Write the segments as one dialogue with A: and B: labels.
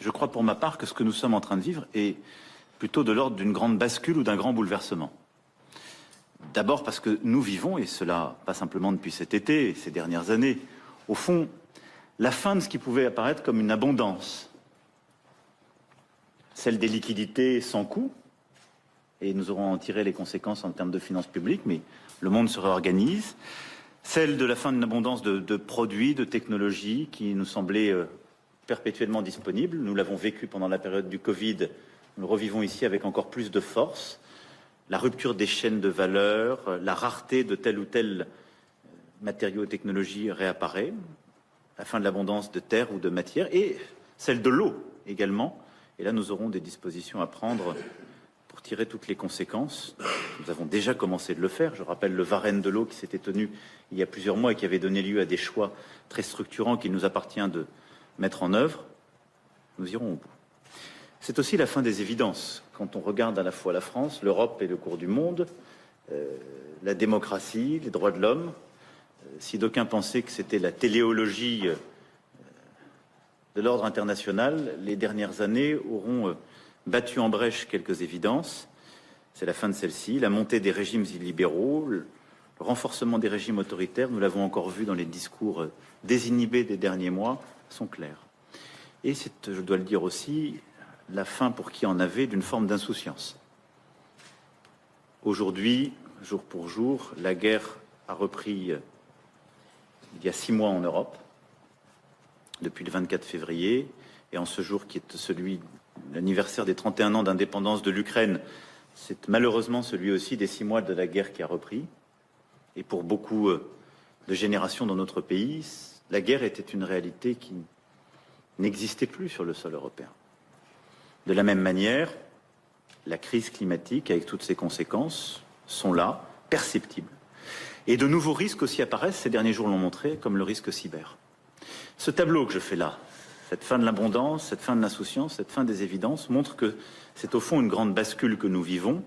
A: Je crois pour ma part que ce que nous sommes en train de vivre est plutôt de l'ordre d'une grande bascule ou d'un grand bouleversement. D'abord parce que nous vivons, et cela pas simplement depuis cet été et ces dernières années, au fond, la fin de ce qui pouvait apparaître comme une abondance. Celle des liquidités sans coût, et nous aurons à en tirer les conséquences en termes de finances publiques, mais le monde se réorganise. Celle de la fin d'une abondance de produits, de technologies qui nous semblaient perpétuellement disponibles. Nous l'avons vécu pendant la période du Covid, nous le revivons ici avec encore plus de force. La rupture des chaînes de valeur, la rareté de tel ou tel matériau et technologie réapparaît, la fin de l'abondance de terre ou de matière, et celle de l'eau également. Et là, nous aurons des dispositions à prendre pour tirer toutes les conséquences. Nous avons déjà commencé de le faire. Je rappelle le Varenne de l'eau qui s'était tenu il y a plusieurs mois et qui avait donné lieu à des choix très structurants qu'il nous appartient de mettre en œuvre. Nous irons au bout. C'est aussi la fin des évidences. Quand on regarde à la fois la France, l'Europe et le cours du monde, la démocratie, les droits de l'homme, si d'aucuns pensaient que c'était la téléologie de l'ordre international, les dernières années auront battu en brèche quelques évidences. C'est la fin de celle-ci, la montée des régimes illibéraux, le renforcement des régimes autoritaires, nous l'avons encore vu dans les discours désinhibés des derniers mois, sont clairs. Et c'est, je dois le dire aussi, la fin pour qui en avait d'une forme d'insouciance. Aujourd'hui, jour pour jour, la guerre a repris il y a 6 mois en Europe, depuis le 24 février, et en ce jour qui est celui, l'anniversaire des 31 ans d'indépendance de l'Ukraine, c'est malheureusement celui aussi des 6 mois de la guerre qui a repris. Et pour beaucoup de générations dans notre pays, la guerre était une réalité qui n'existait plus sur le sol européen. De la même manière, la crise climatique, avec toutes ses conséquences, sont là, perceptibles. Et de nouveaux risques aussi apparaissent, ces derniers jours l'ont montré, comme le risque cyber. Ce tableau que je fais là, cette fin de l'abondance, cette fin de l'insouciance, cette fin des évidences, montre que c'est au fond une grande bascule que nous vivons,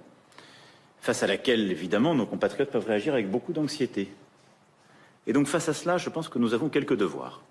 A: face à laquelle, évidemment, nos compatriotes peuvent réagir avec beaucoup d'anxiété. Et donc, face à cela, je pense que nous avons quelques devoirs.